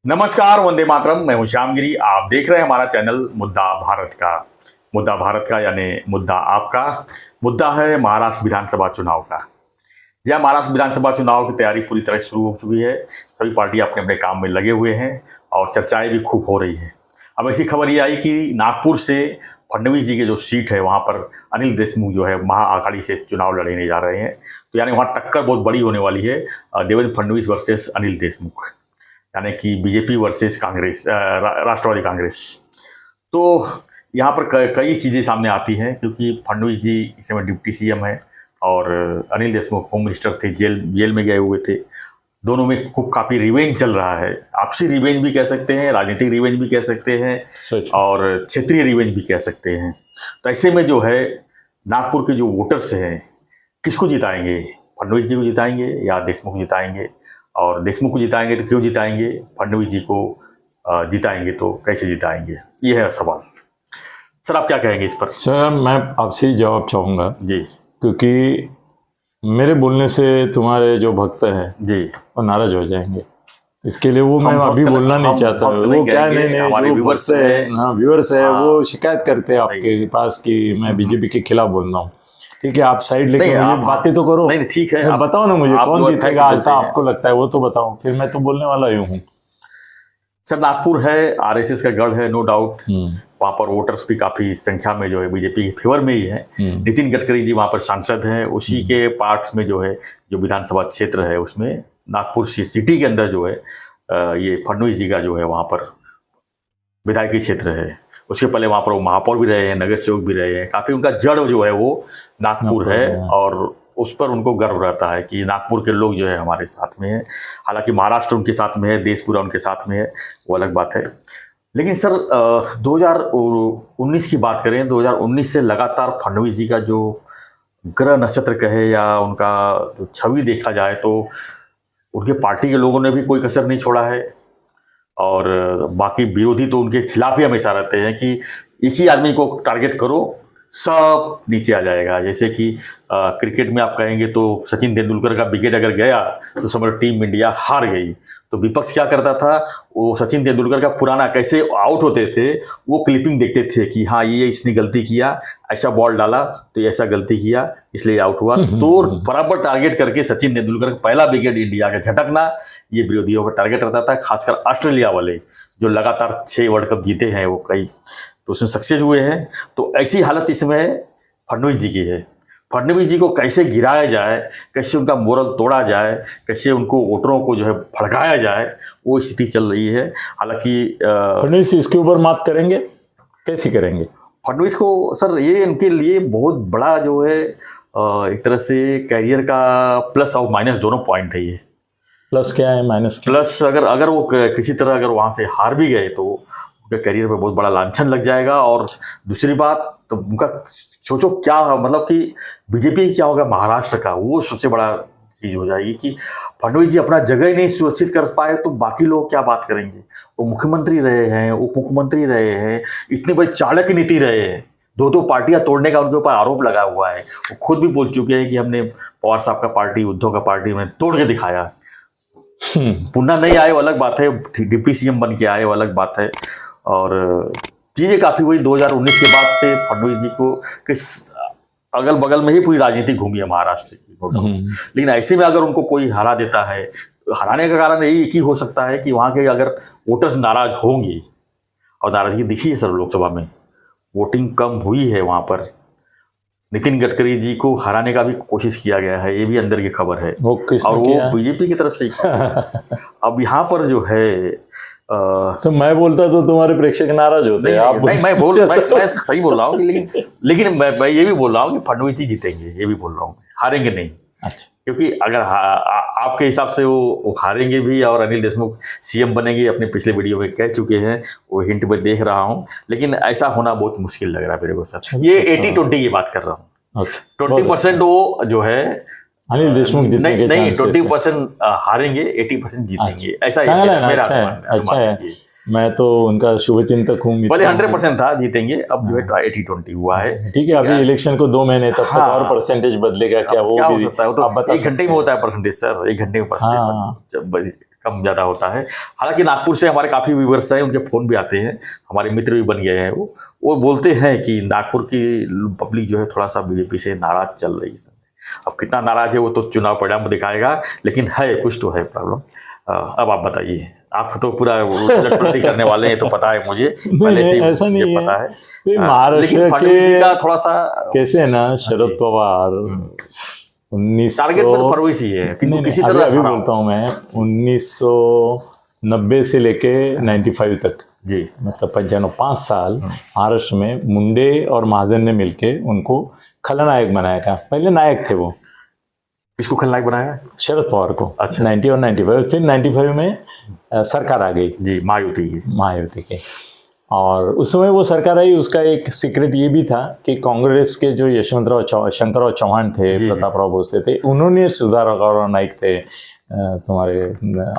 नमस्कार, वंदे मातरम। मैं हूं श्यामगिरी। आप देख रहे हैं हमारा चैनल मुद्दा भारत का। मुद्दा भारत का यानी मुद्दा आपका। मुद्दा है महाराष्ट्र विधानसभा चुनाव का। यह महाराष्ट्र विधानसभा चुनाव की तैयारी पूरी तरह शुरू हो चुकी है। सभी पार्टी अपने अपने काम में लगे हुए हैं और चर्चाएं भी खूब हो रही हैं। अब ऐसी खबर ये आई कि नागपुर से फडणवीस जी के जो सीट है वहाँ पर अनिल देशमुख जो है महाअघाड़ी से चुनाव लड़ने जा रहे हैं। तो यानी वहाँ टक्कर बहुत बड़ी होने वाली है, देवेंद्र फडणवीस वर्सेस अनिल देशमुख, यानी कि बीजेपी वर्सेस कांग्रेस, राष्ट्रवादी कांग्रेस। तो यहाँ पर कई चीज़ें सामने आती हैं, क्योंकि फडणवीस जी इस समय डिप्टी सीएम है और अनिल देशमुख होम मिनिस्टर थे, जेल में गए हुए थे। दोनों में खूब काफ़ी रिवेंज चल रहा है। आपसी रिवेंज भी कह सकते हैं, राजनीतिक रिवेंज भी कह सकते हैं और क्षेत्रीय रिवेंज भी कह सकते हैं। तो ऐसे में जो है नागपुर के जो वोटर्स हैं, किसको जिताएंगे? फडणवीस जी को जिताएंगे या देशमुख को जिताएंगे? और देशमुख को जिताएंगे तो क्यों जिताएंगे? फडणवीस जी को जिताएंगे तो कैसे जिताएंगे? ये है सवाल। सर, आप क्या कहेंगे इस पर? सर, मैं आपसे जवाब चाहूँगा जी, क्योंकि मेरे बोलने से तुम्हारे जो भक्त हैं जी वो नाराज हो जाएंगे। इसके लिए वो मैं अभी बोलना नहीं चाहता। वो क्या नहीं, हमारे व्यूअर्स है, हाँ व्यूअर्स है, वो शिकायत करते हैं आपके पास कि मैं बीजेपी के खिलाफ बोल रहा हूँ। ठीक है, आप साइड लेके मुझे बातें तो करो। नहीं, ठीक है, बताओ ना मुझे कौन जीतेगा, ऐसा आपको लगता है वो तो बताओ, फिर मैं तो बोलने वाला ही हूँ। सर, नागपुर है, आरएसएस का गढ़ है, नो डाउट। वहाँ पर वोटर्स भी काफी संख्या में जो है बीजेपी के फेवर में ही है। नितिन गडकरी जी वहाँ पर सांसद हैं, उसी के पार्ट्स में जो है जो विधानसभा क्षेत्र है उसमें नागपुर सिटी के अंदर जो है ये फडणवीस जी का जो है वहाँ पर विधायकी क्षेत्र है। उसके पहले वहाँ पर वो महापौर भी रहे हैं, नगर सेवक भी रहे हैं। काफ़ी उनका जड़ जो है वो नागपुर है और उस पर उनको गर्व रहता है कि नागपुर के लोग जो है हमारे साथ में है। हालांकि महाराष्ट्र उनके साथ में है, देश पूरा उनके साथ में है, वो अलग बात है। लेकिन सर 2019 की बात करें, 2019 से लगातार फडणवीस जी का जो ग्रह नक्षत्र कहे या उनका जो छवि देखा जाए तो उनके पार्टी के लोगों ने भी कोई कसर नहीं छोड़ा है और बाकी विरोधी तो उनके खिलाफ ही हमेशा रहते हैं कि एक ही आदमी को टारगेट करो, सब नीचे आ जाएगा। जैसे कि क्रिकेट में आप कहेंगे तो सचिन तेंदुलकर का विकेट अगर गया तो समझ टीम इंडिया हार गई। तो विपक्ष क्या करता था, वो सचिन तेंदुलकर का पुराना कैसे आउट होते थे वो क्लिपिंग देखते थे कि हाँ ये इसने गलती किया, ऐसा बॉल डाला तो ऐसा गलती किया इसलिए आउट हुआ। तो बराबर टारगेट करके सचिन तेंदुलकर का पहला विकेट इंडिया का झटकना ये विरोधियों का टारगेट रहता था। खासकर ऑस्ट्रेलिया वाले जो लगातार 6 वर्ल्ड कप जीते हैं, वो कई तो उसमें सक्सेस हुए हैं। तो ऐसी हालत इसमें फडणवीस जी की है। फडणवीस जी को कैसे गिराया जाए, कैसे उनका मोरल तोड़ा जाए, कैसे उनको वोटरों को जो है भड़काया जाए, वो स्थिति चल रही है। हालांकि फडणवीस इसके ऊपर मात करेंगे, कैसे करेंगे? फडणवीस को सर ये इनके लिए बहुत बड़ा जो है एक तरह से कैरियर का प्लस और माइनस दोनों पॉइंट है। ये प्लस क्या है, माइनस क्या? प्लस अगर वो किसी तरह अगर वहाँ से हार भी गए तो उनके करियर पे बहुत बड़ा लांछन लग जाएगा। और दूसरी बात तो उनका सोचो क्या, मतलब कि बीजेपी क्या होगा महाराष्ट्र का, वो सबसे बड़ा चीज हो जाएगी कि फडणवीस जी अपना जगह ही नहीं सुरक्षित कर पाए तो बाकी लोग क्या बात करेंगे। वो मुख्यमंत्री रहे हैं, उप मुख्यमंत्री रहे हैं, इतनी बड़ी चाणक्य नीति रहे हैं, 2 पार्टियां तोड़ने का उनके ऊपर आरोप लगा हुआ है। वो खुद भी बोल चुके हैं कि हमने पवार साहब का पार्टी, उद्धव का पार्टी में तोड़ के दिखाया। पुनः नहीं आए वो अलग बात है, डिप्टी सीएम बन के आए वो अलग बात है। और चीज़ें काफ़ी हुई 2019 के बाद से फडणवीस जी को किस अगल बगल में ही पूरी राजनीति घूमी है महाराष्ट्र की। लेकिन ऐसे में अगर उनको कोई हरा देता है, हराने का कारण यही एक ही हो सकता है कि वहाँ के अगर वोटर्स नाराज होंगे, और नाराजगी दिखी है सर लोकसभा में, वोटिंग कम हुई है वहाँ पर। नितिन गडकरी जी को हराने का भी कोशिश किया गया है, ये भी अंदर की खबर है, और वो बीजेपी की तरफ से अब यहाँ पर जो है तो मैं बोलता तो तुम्हारे प्रेक्षक नाराज होते हैं। नहीं, मैं सही बोल रहा हूँ लेकिन मैं ये भी बोल रहा हूँ कि फडणवीस जी जीतेंगे, ये भी बोल रहा हूँ, हारेंगे नहीं। अच्छा, क्योंकि अगर आपके हिसाब से वो हारेंगे भी और अनिल देशमुख सीएम बनेंगे, अपने पिछले वीडियो में कह चुके हैं, वो हिंट में देख रहा हूँ, लेकिन ऐसा होना बहुत मुश्किल लग रहा है मेरे को सर। ये 80-20 की बात कर रहा हूँ। 20% वो जो है अनिल देशमुख जीतने के नहीं 20% हारेंगे, 80% जीतेंगे, ऐसा मेरा अच्छा है। मैं तो उनका शुभचिंतक हूँ। पहले 100% था जीतेंगे, अब जो है 80-20 हुआ है। ठीक है, अभी इलेक्शन को 2 महीने तक और परसेंटेज बदलेगा क्या? वो क्या हो सकता है, वो तो 1 घंटे में होता है परसेंटेज सर, 1 घंटे में परसेंटेज कम ज़्यादा होता है। हालांकि नागपुर से हमारे काफ़ी व्यूवर्स हैं, उनके फ़ोन भी आते हैं, हमारे मित्र भी बन गए हैं। वो बोलते हैं कि नागपुर की पब्लिक जो है थोड़ा सा बीजेपी से नाराज़ चल रही है। अब कितना नाराज़ है वो तो चुनाव परिणाम दिखाएगा, लेकिन है कुछ तो है प्रॉब्लम। अब आप बताइए, आप तो पूरा उलट-पलटी करने वाले हैं तो पता है मुझे, पहले से ऐसा मुझे नहीं पता है। है। महाराष्ट्र लेकिन फडणवीस जी के का थोड़ा सा कैसे है ना, शरद पवार 1900 टारगेट में तो फडणवीस ही है, किंतु किसी तरह अभी हराओ। बोलता हूँ मैं 1990 से लेके 95 तक, जी, मतलब 95 5 साल महाराष्ट्र में मुंडे और महाजन ने मिलके उनको खलनायक बनाया था। पहले नायक थे वो, किसको खलनायक बनाया? शरद पवार को। अच्छा। 90 और 95, फिर 95 में सरकार आ गई जी, महायुति की। महायुति की। और उस समय वो सरकार आई, उसका एक सीक्रेट ये भी था कि कांग्रेस के जो यशवंतराव शंकरराव चौहान थे, प्रतापराव भोसले थे, उन्होंने सुधाकर नाइक थे, तुम्हारे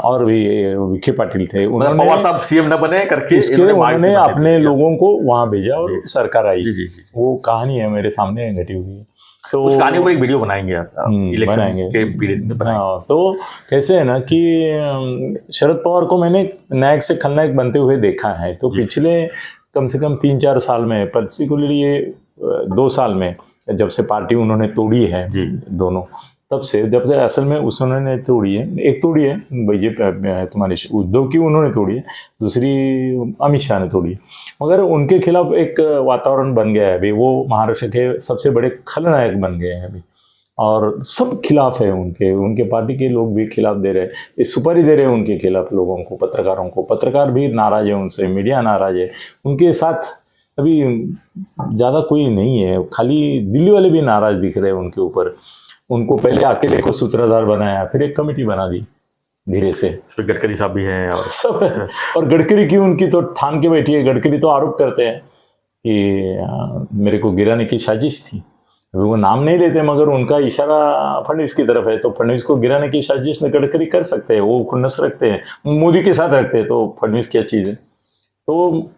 और भी विखे पाटिल थे, उन्होंने पवार साहब सीएम न बने करके उन्होंने अपने लोगों को वहां भेजा और सरकार आई। जी जी जी, वो कहानी है मेरे सामने घटी हुई है। तो उस कहानी पर एक वीडियो बनाएंगे इलेक्शन बनाएंगे के पीरियड में बनाएंगे। हाँ, तो कैसे है ना कि शरद पवार को मैंने नायक से खलनायक बनते हुए देखा है। तो पिछले कम से कम 3-4 साल में, पर्टिकुलरली ये 2 साल में, जब से पार्टी उन्होंने तोड़ी है दोनों, तब से जब से असल में उन्होंने तोड़ी है, एक तोड़ी है बीजेपी तुम्हारे उद्धव की उन्होंने तोड़ी है, दूसरी अमित शाह ने तोड़ी है, मगर उनके खिलाफ एक वातावरण बन गया है अभी। वो महाराष्ट्र के सबसे बड़े खलनायक बन गए हैं अभी, और सब खिलाफ है उनके पार्टी के लोग भी खिलाफ दे रहे हैं, सुपारी दे रहे हैं उनके खिलाफ लोगों को, पत्रकारों को। पत्रकार भी नाराज है उनसे, मीडिया नाराज है उनके साथ। अभी ज़्यादा कोई नहीं है, खाली दिल्ली वाले भी नाराज दिख रहे हैं उनके ऊपर। उनको पहले अकेले को सूत्रधार बनाया, फिर एक कमेटी बना दी धीरे से। गडकरी साहब भी हैं और सब, और गडकरी की उनकी तो ठान के बैठी है। गडकरी तो आरोप करते हैं कि मेरे को गिराने की साजिश थी। अभी वो नाम नहीं लेते, मगर उनका इशारा फडणवीस की तरफ है, तो फडणवीस को गिराने की साजिश में गडकरी कर सकते हैं। वो खुन्नस रखते हैं, मोदी के साथ रखते हैं, तो फडणवीस क्या चीज़ है। तो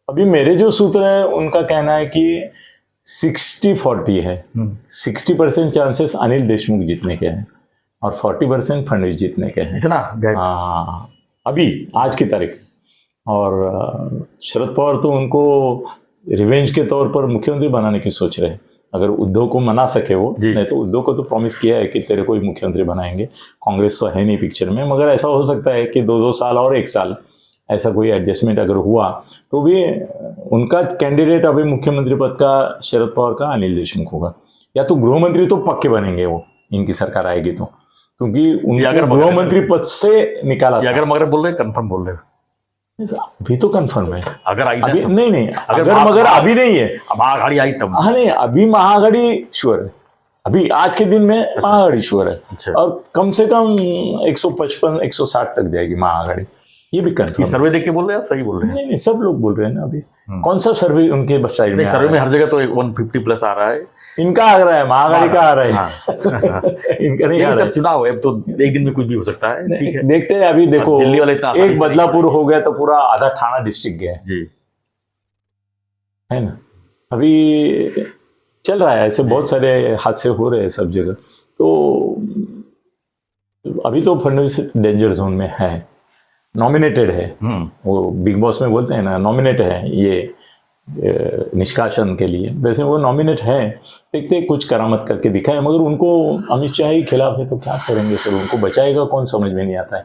अभी मेरे जो सूत्र है उनका कहना है कि 60-40 है। 60% चांसेस अनिल देशमुख जीतने के हैं और 40% फडणवीस जीतने के हैं। इतना हाँ, अभी आज की तारीख। और शरद पवार तो उनको रिवेंज के तौर पर मुख्यमंत्री बनाने की सोच रहे हैं, अगर उद्धव को मना सके वो। नहीं तो उद्धव को तो प्रॉमिस किया है कि तेरे को ही मुख्यमंत्री बनाएंगे, कांग्रेस तो है नहीं पिक्चर में। मगर ऐसा हो सकता है कि 2-2 साल और 1 साल ऐसा कोई एडजस्टमेंट अगर हुआ तो भी उनका कैंडिडेट अभी मुख्यमंत्री पद का शरद पवार का अनिल देशमुख होगा, या तो गृह मंत्री तो पक्के बनेंगे वो, इनकी सरकार आएगी तो, क्योंकि उनको गृह मंत्री पद से निकाला। अगर मगर बोल रहे, कंफर्म बोल रहे, अभी तो कंफर्म है। अगर आई अभी नहीं, अगर मगर अभी नहीं है, महाआघाड़ी आई तब। हाँ नहीं, अभी महाआघाड़ी श्योर है, अभी आज के दिन में महाआघाड़ी श्योर है। और कम से कम 155-160 तक जाएगी महाआघाड़ी, ये भी कंफर्म। सर्वे देख के बोल रहे हैं आप? सही बोल रहे हैं? नहीं, सब लोग बोल रहे हैं ना अभी। कौन सा सर्वे उनके साइड में? सर्वे में हर जगह तो 150 प्लस आ रहा है। इनका आ रहा है, महाआघाड़ी का आ रहा है। इनका नहीं आ रहा है। चुनाव है, अब तो एक दिन में कुछ भी हो सकता है। ठीक है, देखते हैं। अभी देखो, दिल्ली वाले इतना एक बदलापुर हो गया तो पूरा आधा ठाणा डिस्ट्रिक्ट गया जी, है ना। अभी चल रहा है, ऐसे बहुत सारे हादसे हो रहे हैं सब जगह। तो अभी तो फडणवीस डेंजर जोन में है, नॉमिनेटेड है। वो बिग बॉस में बोलते हैं ना, नॉमिनेट है ये निष्कासन के लिए, वैसे वो नॉमिनेट है। देखते हैं कुछ करामत करके दिखाए, मगर उनको अमित शाह ही खिलाफ है तो क्या करेंगे सर, उनको बचाएगा कौन समझ में नहीं आता है।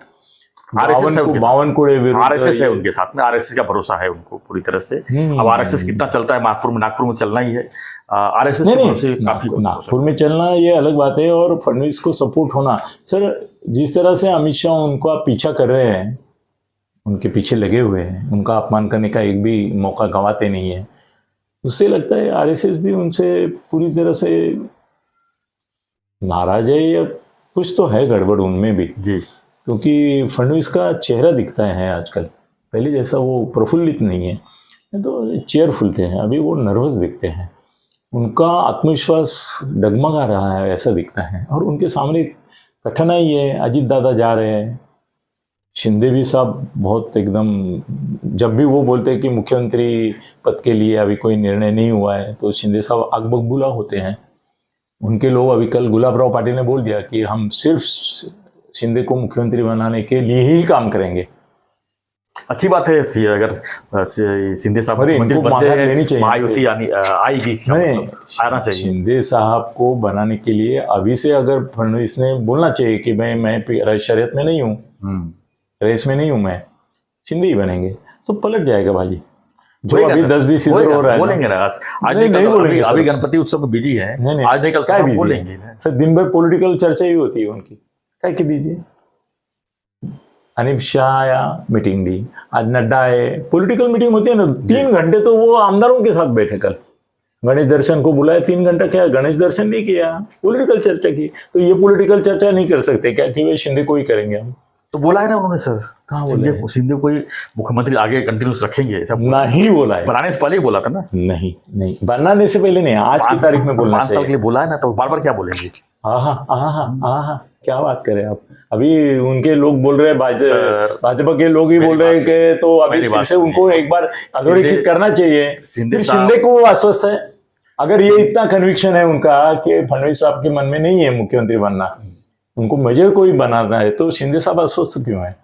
52 कोड़े आरएसएस है उनके साथ में, आरएसएस का भरोसा है उनको पूरी तरह से। अब आरएसएस कितना चलता है नागपुर में चलना ही है। आरएसएस नागपुर में चलना ये अलग बात है, और फडणवीस को सपोर्ट होना। सर, जिस तरह से अमित शाह उनका पीछा कर रहे हैं, उनके पीछे लगे हुए हैं, उनका अपमान करने का एक भी मौका गंवाते नहीं है, उससे लगता है आरएसएस भी उनसे पूरी तरह से नाराज है, या कुछ तो है गड़बड़ उनमें भी जी। क्योंकि फडणवीस का चेहरा दिखता है आजकल, पहले जैसा वो प्रफुल्लित नहीं है, तो चेयरफुल थे, अभी वो नर्वस दिखते हैं, उनका आत्मविश्वास डगमगा रहा है ऐसा दिखता है। और उनके सामने कठिनाई है, अजीत दादा जा रहे हैं, शिंदे भी साहब बहुत एकदम, जब भी वो बोलते हैं कि मुख्यमंत्री पद के लिए अभी कोई निर्णय नहीं हुआ है, तो शिंदे साहब आगबगबूला होते हैं। उनके लोग, अभी कल गुलाब राव पाटिल ने बोल दिया कि हम सिर्फ शिंदे को मुख्यमंत्री बनाने के लिए ही काम करेंगे। अच्छी बात है अगर शिंदे साहब अरे मुख्यमंत्री इनको बनते मानहानि हैं, लेनी चाहिए। महायुति आएगी, इसका नहीं, मतलब आना चाहिए। शिंदे साहब को बनाने के लिए अभी से अगर फडणवीस ने बोलना चाहिए कि मैं शरीयत में नहीं हूँ, रेस में नहीं हूँ, मैं शिंदे ही बनेंगे, तो पलट जाएगा भाजी। जो होएगा अभी ना, 10-20 इधर होएगा, हो रहा है बोलेंगे ना। आज नहीं, नहीं बोलेंगे अभी सर। गणपति उत्सव में बिजी है, नहीं, आज नहीं कल क्या सब busy बोलेंगे है? ना। सर दिन भर पॉलिटिकल चर्चा ही होती है उनकी, क्या की बिजी है। अनिल शाह आया, मीटिंग ली, आज नड्डा है, पॉलिटिकल मीटिंग होती है ना, 3 घंटे तो वो आमदारों के साथ बैठे। कल गणेश दर्शन को बुलाया, 3 घंटा क्या गणेश दर्शन नहीं किया, पॉलिटिकल चर्चा की। तो ये पॉलिटिकल चर्चा नहीं कर सकते क्या कि वे शिंदे को ही करेंगे हम? तो बोला है ना उन्होंने सर, कहाँ बोला है? शिंदे को ही मुख्यमंत्री आगे कंटिन्यूस रखेंगे, सब नहीं बोला है, बनाने से पहले ही बोला था ना। नहीं नहीं, बनाने से पहले नहीं, आज की तारीख में बोलना 5 साल के चाहिए। लिए बोला है ना, तो बार बार क्या बोलेंगे। हाँ, क्या बात करें आप। अभी उनके लोग बोल रहे हैं, सर, भाजपा के लोग ही मेरी बोल रहे हैं बात कि तो अभी मेरी फिर बात से उनको एक बार अधोरेखित करना चाहिए। शिंदे फिर साहब- शिंदे को वो आश्वस्त है। अगर ये इतना कन्विक्शन है उनका कि फडणवीस साहब के मन में नहीं है मुख्यमंत्री बनना, उनको मेजर को ही बनाना है, तो शिंदे साहब आश्वस्त क्यों है?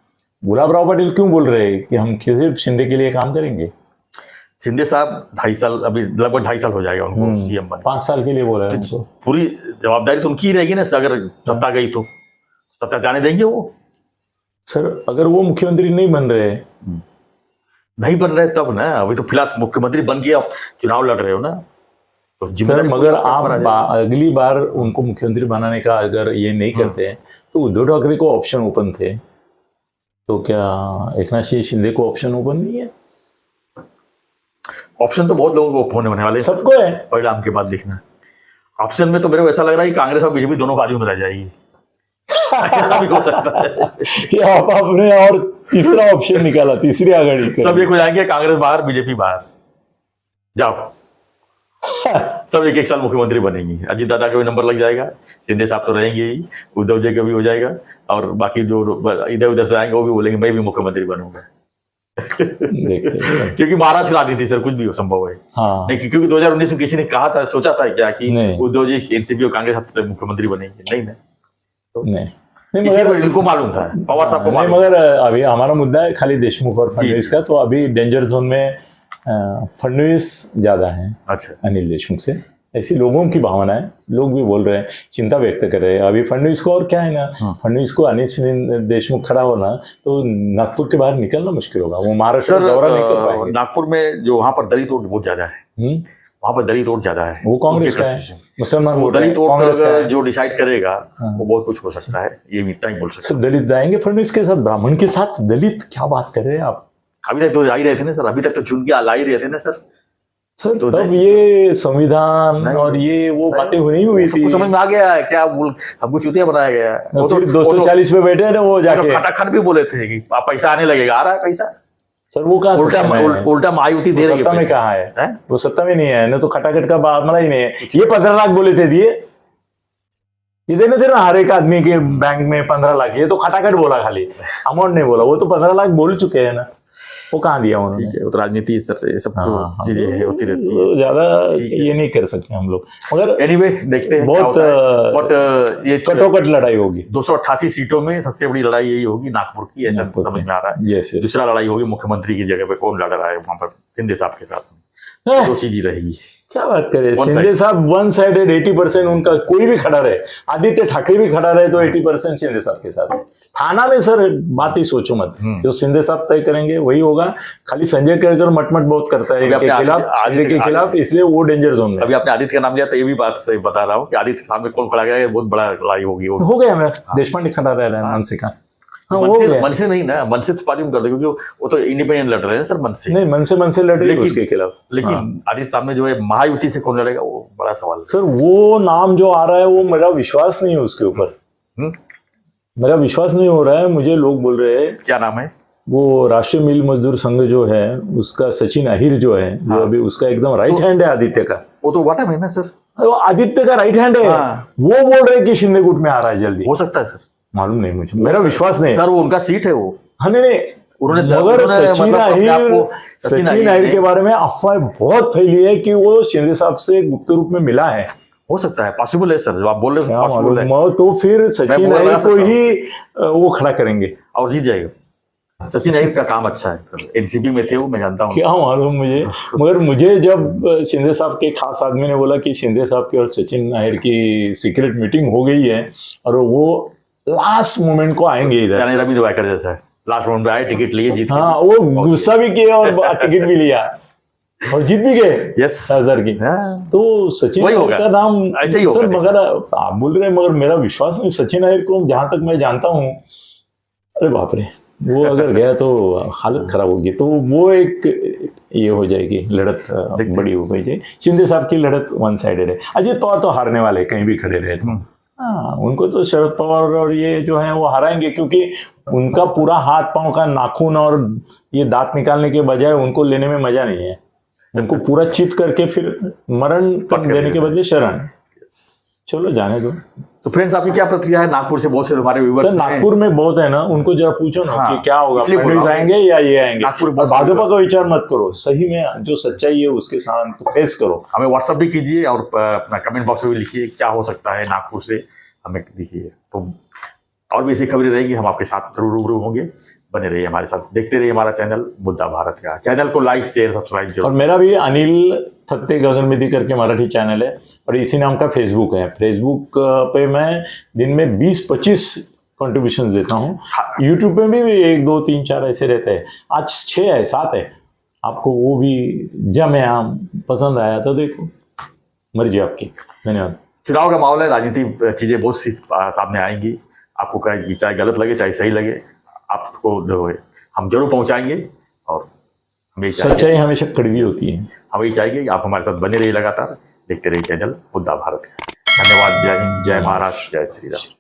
गुलाबराव पाटिल क्यों बोल रहे हैं कि हम सिर्फ शिंदे के लिए काम करेंगे? शिंदे साहब 2.5 साल, अभी लगभग 2.5 साल हो जाएगा उनको सीएम बनने। 5 साल के लिए बोल रहे हैं उनको। पूरी जवाबदारी तो उनकी ही रहेगी ना, अगर सत्ता गई तो सत्ता जाने देंगे वो? सर अगर वो मुख्यमंत्री नहीं बन रहे, नहीं बन रहे तब ना, अभी तो फिलहाल मुख्यमंत्री बन के आप चुनाव लड़ रहे हो ना, तो सर जिम्मेदारी मगर पूरी आप पर आ जाएगी। आप अगली बार उनको मुख्यमंत्री बनाने का अगर ये नहीं करते हैं, तो उद्धव ठाकरे को ऑप्शन ओपन थे, तो क्या एकनाथ शिंदे को ऑप्शन ओपन नहीं है? ऑप्शन तो बहुत लोगों को होने वाले हैं। सबको है। परिणाम के बाद लिखना ऑप्शन में, तो मेरे को ऐसा लग रहा है कि कांग्रेस और बीजेपी दोनों बाजू में रह जाएगी। ऐसा भी हो सकता है। या आपने और तीसरा ऑप्शन निकाला, तीसरी आघाड़ी सब एक हो जाएंगे, कांग्रेस बाहर, बीजेपी बाहर, जाओ सब एक साल मुख्यमंत्री बनेंगे। अजीत दादा का भी नंबर लग जाएगा, शिंदे साहब तो रहेंगे ही, उद्धव जी का भी हो जाएगा, और बाकी जो इधर उधर से आएंगे वो भी बोलेंगे मैं भी मुख्यमंत्री बनूंगा। क्योंकि महाराष्ट्र राजनीति सर कुछ भी हो संभव है। हाँ। नहीं, क्योंकि 2019 में किसी ने कहा था, सोचा था क्या कि नहीं। उद्धव जी एनसीपी और कांग्रेस से मुख्यमंत्री बनेंगे? नहीं ना, नहीं इसी को मगर इनको मालूम था, पवार साहब को नहीं, मालूम मगर अभी हमारा मुद्दा है खाली देशमुख और फडणवीस का, तो अभी डेंजर जोन में फडणवीस ज्यादा है अच्छा, अनिल देशमुख से, ऐसी लोगों की भावना है। लोग भी बोल रहे हैं, चिंता व्यक्त कर रहे हैं अभी फडणवीस को। और क्या है ना, फडणवीस को अनिल देशमुख खड़ा होना तो नागपुर के बाहर निकलना मुश्किल होगा, वो महाराष्ट्र का दौरा नहीं कर पाएंगे। नागपुर में जो वहां पर दलित वोट बहुत ज्यादा है, वहां पर दलित वोट ज्यादा है, वो कांग्रेस का है, मुसलमान वो वोट है, दलित वोट कांग्रेस का अगर है। जो डिसाइड करेगा वो बहुत कुछ हो सकता है, ये भी इतना ही बोल सकते सर दलित आएंगे फडणवीस के साथ, ब्राह्मण के साथ दलित, क्या बात कर रहे हैं आप? हैं। अभी तक तो आ ही रहे थे ना सर, अभी तक तो चुन के ला ही रहे थे ना सर। सर तो तब ये संविधान और ये वो बातें नहीं हुई थी, सबको समझ में आ गया है क्या हमको चुतिया बनाया गया है। वो तो 240 पे बैठे ना वो जाके, खटाखट भी बोले थे कि पैसा आने लगेगा, आ रहा है पैसा। सर वो कहाँ उल्टा महायुति दे रही है सत्ता में, पैसा। कहाँ है हैं? वो सत्ता में नहीं है ना, तो खटाखट का मामला ही नहीं है। ये 15 लाख बोले थे दिए, ये देने थे ना हर एक आदमी के बैंक में 15 लाख, ये तो खटाखट बोला, खाली अमाउंट नहीं बोला। वो तो 15 लाख बोल चुके हैं ना, वो कहाँ दिया उन्होंने? ठीक है, वो तो राजनीति है सर, ये सब तो चीजें होती रहती है, तो ज्यादा ये नहीं कर सकते हम लोग, मगर एनीवे देखते हैं बहुत बट ये कटोकट लड़ाई होगी। 288 सीटों में सबसे बड़ी लड़ाई यही होगी नागपुर की, ऐसा समझ में आ रहा है। यस दूसरा लड़ाई होगी मुख्यमंत्री की जगह पे कौन लड़ रहा है वहां पर, शिंदे साहब के साथ में। हाँ। दो चीज ही रहेगी। क्या बात करें, One शिंदे साहब वन साइडेड 80%, उनका कोई भी खड़ा रहे, आदित्य ठाकरे भी खड़ा रहे तो 80% शिंदे साहब के साथ है। थाना में सर बात ही सोचो मत, जो शिंदे साहब तय करेंगे वही होगा। खाली संजय केळकर मटमट बहुत करता है इनके खिलाफ, शिंदे के खिलाफ, इसलिए वो डेंजर जोन में। अभी आपने आदित्य का नाम लिया तो ये भी बात सही बता रहा हूँ कि आदित्य सामने कौन खड़ा गया, ये बहुत बड़ा लड़ाई होगी। हो गया, मैं देशपांडे खड़ा रह रहा है, मनसे का। हाँ, हो गया। मन से नहीं ना, मन से तो पार्टी में कर दो, क्योंकि वो तो इंडिपेंडेंट लड़ रहे हैं सर, मन से नहीं, मन से लड़ रही है उसके खिलाफ। लेकिन आदित्य सामने जो है महायुति से कौन लड़ेगा, वो बड़ा सवाल है सर। वो नाम जो आ रहा है, वो मेरा विश्वास नहीं है उसके ऊपर, मेरा विश्वास नहीं हो रहा है। मुझे लोग बोल रहे हैं, क्या नाम है वो राष्ट्रीय मिल मजदूर संघ जो है उसका सचिन अहिर जो है, जो अभी उसका एकदम राइट हैंड है आदित्य का, वो तो वाटा में है ना सर, वो आदित्य का राइट हैंड है। वो बोल रहे हैं कि शिंदे गुट में आ रहा है जल्दी, हो सकता है सर, मालूम नहीं मुझे, मेरा विश्वास नहीं सर, वो उनका सीट है वो। हाँ नहीं, मगर सचिन अहिर के बारे में अफवाह बहुत फैली है कि वो शिंदे साहब से गुप्त रूप में मिला है हो सकता है, पॉसिबल है सर, जो आप बोल रहे क्या हो पॉसिबल है। मालूम, तो फिर सचिन बोल रहा अय्यर को सकता ही वो खड़ा करेंगे। और जीत जाएगा। सचिन अय्यर का काम अच्छा है, एनसीपी में थे वो, मैं जानता हूँ। क्या मालूम मुझे, मगर मुझे जब शिंदे साहब के खास आदमी ने बोला कि शिंदे साहब की और सचिन अय्यर की सीक्रेट मीटिंग हो गई है और वो लास्ट मोमेंट को आएंगे इधर, यानी रवि वायकर जैसा है, लास्ट राउंड में आए, टिकट लिए, जीत हाँ वो गुस्सा भी किया और टिकट भी लिया और जीत भी गए यस सर की। तो सचिन वही अय्यर होगा, का नाम ऐसे ही सर, होगा। मगर आप बोल रहे हैं, मगर मेरा विश्वास नहीं, सचिन अय्यर को जहां तक मैं जानता हूँ, अरे बाप रे, वो अगर गया तो हालत खराब होगी। तो वो एक ये हो जाएगी लड़त, बड़ी हो गई है। शिंदे साहब की लड़त वन साइडेड है। अजित पवार तो हारने वाले, कहीं भी खड़े रहे तो। हाँ, उनको तो शरद पवार और ये जो है वो हराएंगे, क्योंकि उनका पूरा हाथ पांव का नाखून और ये दांत निकालने के बजाय उनको लेने में मजा नहीं है। उनको पूरा चित करके फिर मरण तक देने के बदले शरण। चलो जाने दो। तो फ्रेंड्स, आपकी क्या प्रतिक्रिया है? नागपुर से बहुत से हमारे सर व्यूअर्स नागपुर में बहुत है ना, उनको जरा पूछो ना हाँ, कि क्या होगा, इसलिए बोल फडणवीस रहा हूँ। आएंगे या ये आएंगे। नागपुर और बहुत भाजपा का विचार मत करो, सही में जो सच्चाई है उसके साथ फेस करो। हमें व्हाट्सअप भी कीजिए और अपना कमेंट बॉक्स में भी लिखिए क्या हो सकता है नागपुर से, हमें दिखिए। तो और भी ऐसी खबरें रहेगी, हम आपके साथ जरूर रूबरू होंगे। बने रहिए हमारे साथ, देखते रहिए हमारा चैनल मुद्दा भारत का। चैनल को लाइक शेयर सब्सक्राइब और जरूर। मेरा भी अनिल थत्ते गगनविधि करके मराठी चैनल है और इसी नाम का फेसबुक है। फेसबुक पे मैं दिन में 20-25 कंट्रीब्यूशन देता हूँ। यूट्यूब पे भी 1 2 3 4 ऐसे रहते हैं। आज 6 है 7 है। आपको वो भी जमे आम पसंद आया तो देखो, मर्जी आपकी। धन्यवाद। चुनाव का माहौल है, राजनीति चीजें बहुत सी सामने आएंगी। आपको चाहे गलत लगे चाहे सही लगे, आपको जो है हम जरूर पहुंचाएंगे। और हमें सच्चाई हमेशा कड़वी होती है। हम यही चाहेंगे कि आप हमारे साथ बने रहिए, लगातार देखते रहिए चैनल मुद्दा भारत का। धन्यवाद। जय हिंद, जय महाराष्ट्र, जय श्री राम।